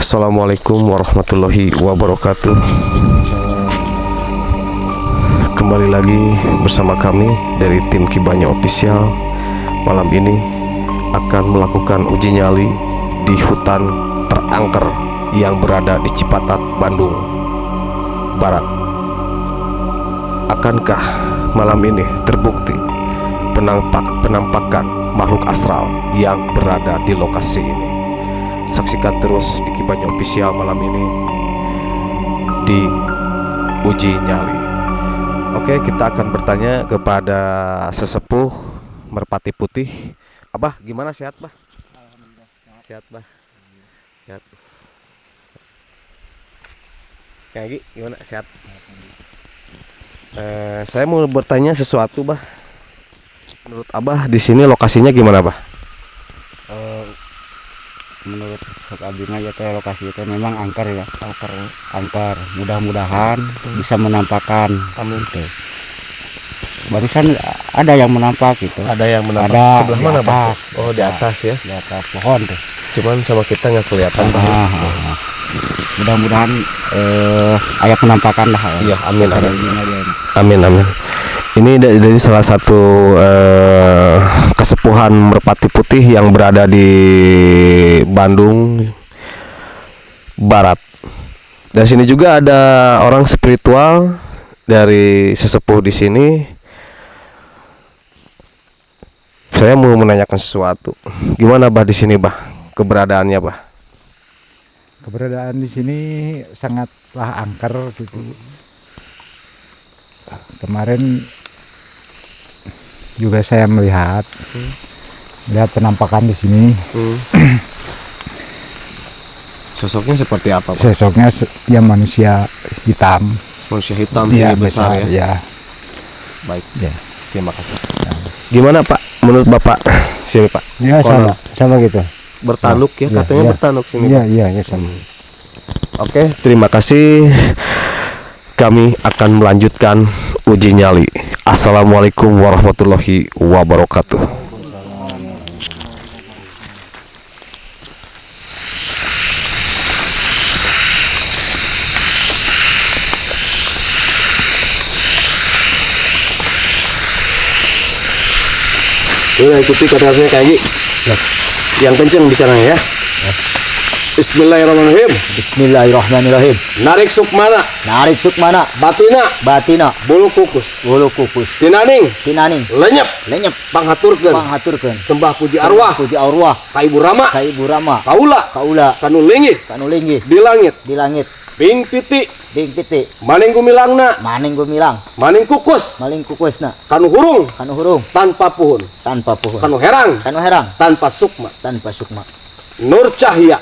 Assalamualaikum warahmatullahi wabarakatuh. Kembali lagi bersama kami dari tim Kibanya Official. Malam ini akan melakukan uji nyali di hutan terangker yang berada di Cipatat, Bandung Barat. Akankah malam ini terbukti penampakan makhluk astral yang berada di lokasi ini? Saksikan terus di Kibanya Official malam ini di uji nyali. Oke, kita akan bertanya kepada sesepuh Merpati Putih. Abah, gimana, sehat, Bah? Alhamdulillah. Sehat, Bah. Sehat. Kayak gimana, sehat? Saya mau bertanya sesuatu, Bah. Menurut Abah di sini lokasinya gimana, Bah? Menurut abdi mah ya teh lokasi itu memang angker ya, angker. Mudah-mudahan bisa menampakkan. Amin. Gitu. Barusan ada yang menampak gitu. Ada yang menampak. Ada Sebelah di mana, Bah? atas. Oh, di atas ya. Di atas pohon tuh. Cuman sama kita nggak kelihatan, Bah. Mudah-mudahan ayat penampakan lah. Iya, amin, amin. Amin. Amin. Ini dari salah satu kesepuhan Merpati Putih yang berada di Bandung Barat. Dan sini juga ada orang spiritual dari sesepuh di sini. Saya mau menanyakan sesuatu. Gimana, Bah, di sini, Bah? Keberadaannya, Bah? Keberadaan di sini sangatlah angker gitu. Kemarin juga saya melihat penampakan di sini. Sosoknya seperti apa, Pak? Sosoknya ya manusia hitam. Manusia hitam, Ya, besar ya. Ya. Baik. Ya. Terima kasih. Gimana, Pak? Menurut Bapak sini, Pak? Ya sama gitu. Bertanuk ya, katanya bertanuk sini. Iya, sama. Oke, terima kasih. Kami akan melanjutkan uji nyali. Assalamualaikum warahmatullahi wabarakatuh. Udah ikuti kata saya kayak gini. Yang kenceng bicaranya ya. Bismillahirrahmanirrahim. Bismillahirrahmanirrahim. Narik sukmana, batina, bulu kukus, tinaning, lenyep, panghaturkeun, sembah puji arwah, ka Ibu Rama, kaula, kanu linggih, di langit, bing piti, maning gumilang, maning kukusna, kanu hurung, tanpa puhun, kanu herang, tanpa sukma, nur cahya,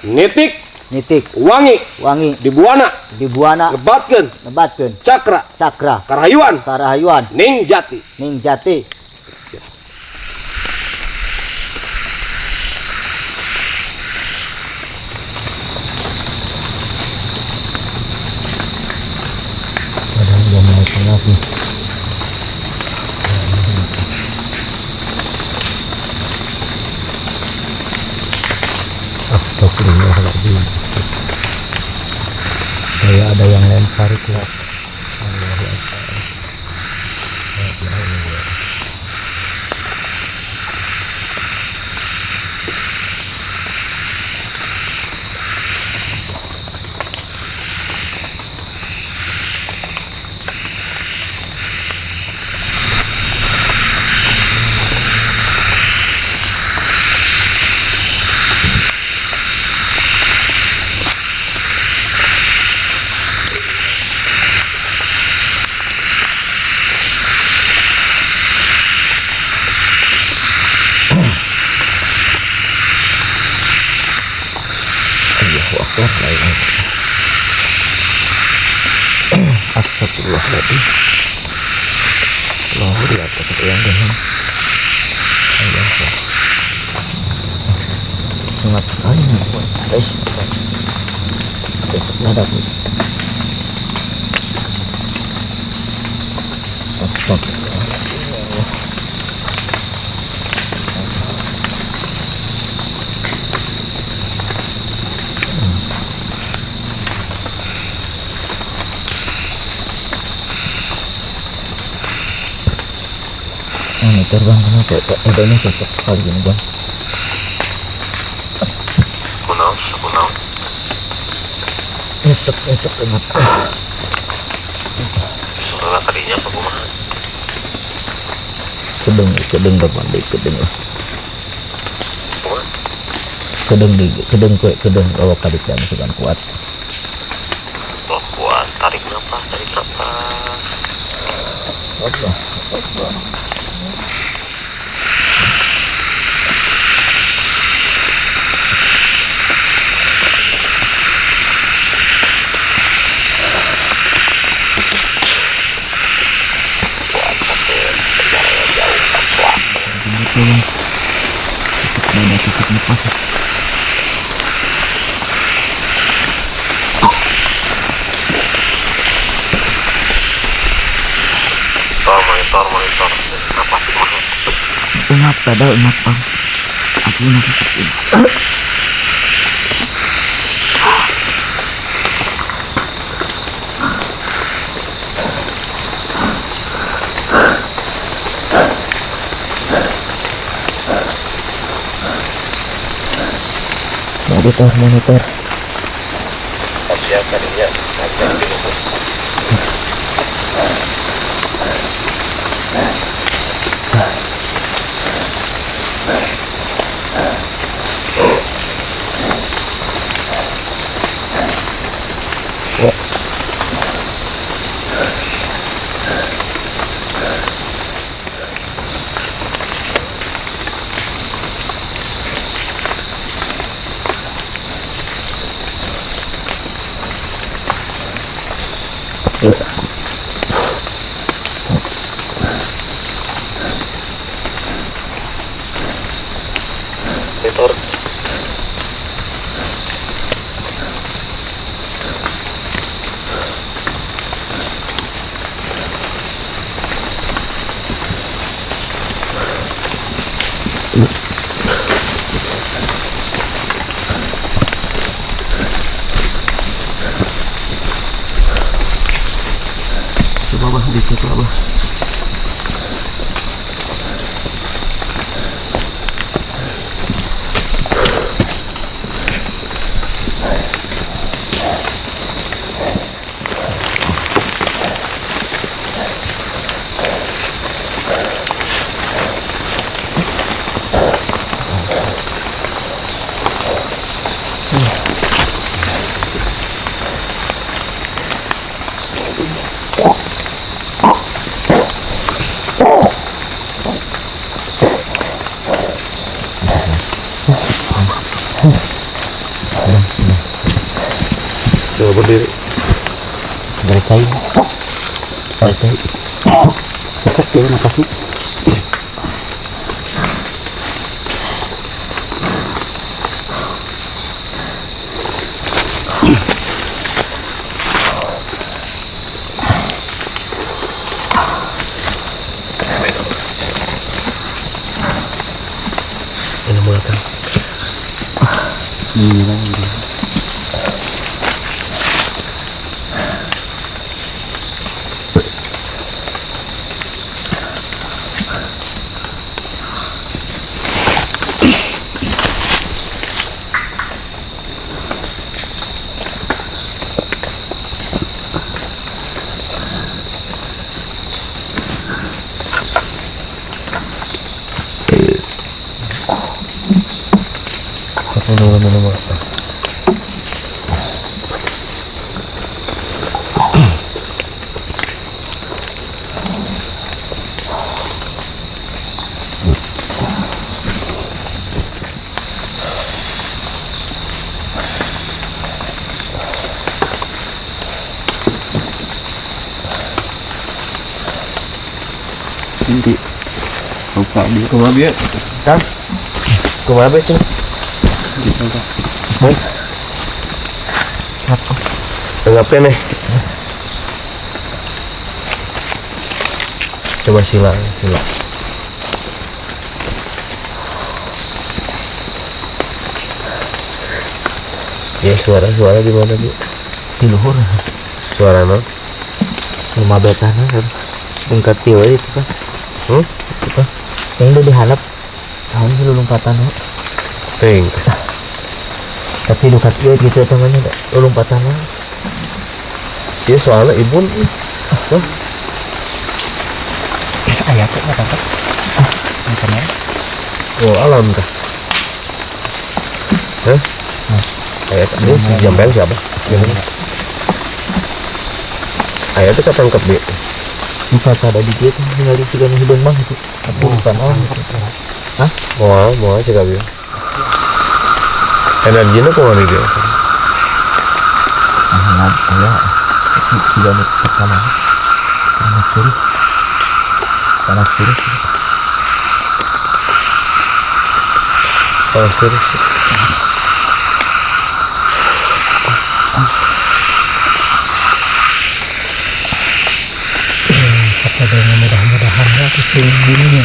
nitik, wangi, dibuana, lebatkeun, cakra, karahayuan, ning jati. Astagfirullahaladzim. Kayak ada yang lempar itu. Astagfirullahaladzim. Loh, di atas yang dengan sangat sekali guys. Ada Astagfirullah. monitor bang, kenapa adanya sosok sekali gini bang? Kunaon. Nyesek banget. Soalnya tadinya apa kumaha? Kedeng depan deh, kedeng lah. Kumaha? Kedeng kalau kali kan sudah kuat. Oh kuat, tarik nafas. Allah. Tutup nafas. Monitor. Nafas kumaha? Ingat bang. Aku nafas. Monitor. Siap tadinya. Monitor. Coba bang, dicek lah bang. Coba berdiri. Berkait. Cepat ya makasih. Ini mulai. Ini lagi. Minum. Nanti buka dia Kumaha bieu? Kang. Kumaha be, Cing? gitu Kak. Ngapain nih? Coba sila. Ya suara di mana Bu? Di luhur. Suara no? Lima betana kan. Tingkat tiwa itu kan. Hmm? Itu kan. Yang udah dihalap tahun sih lompatan no. Ting. Tapi dukat gue gitu temannya lompatan no. Iya soalnya ibu Ayah tuh nggak dapat. Macam mana? oh alam kah? Hah? Ayah ini si Jambel siapa? Ayah tuh ketangkep dia. Bukan ada di dia tuh tinggal di sini hidung mah itu. Aku bukan orang. Hah? Mau aja kali. Energinya kok mana dia? Ah, ayah. Sudah nih pertama. Panas terus. Panas terus. Panas terus. Ada yang mudah-mudahan ya kucing ini.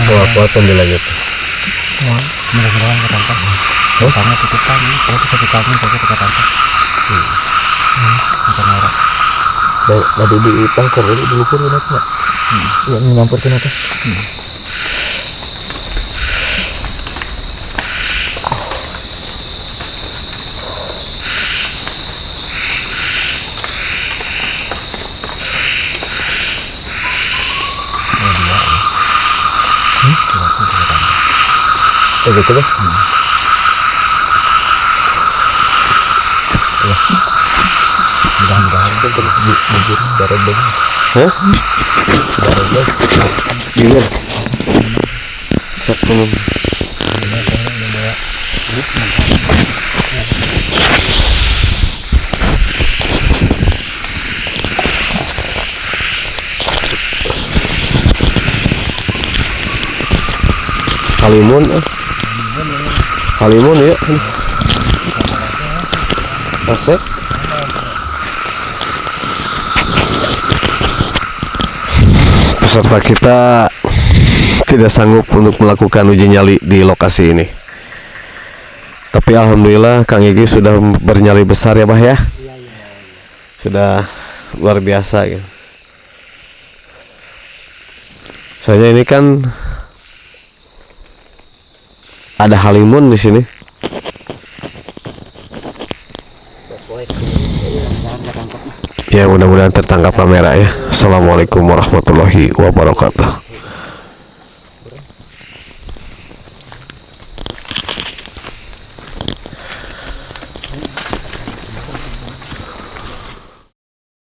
Mau kuat dilanjut. Wah, mudah-mudahan ketangkap. Tangannya tutupan, terus ketukannya saya ketangkap. Bukan orang. Dari di tangkar dulu pun enak nggak? Ya menyamperkan apa? Gitu deh. Mudah-mudahan bubur darah dong. Hah? Darah dong. Gimana? Cek minum. Halimun ya. Asik. Peserta kita tidak sanggup untuk melakukan uji nyali di lokasi ini. Tapi alhamdulillah Kang Igi sudah bernyali besar ya, Bah ya. Sudah luar biasa ya. Soalnya ini kan ada halimun di sini. Ya mudah-mudahan tertangkap kamera ya. Assalamualaikum warahmatullahi wabarakatuh.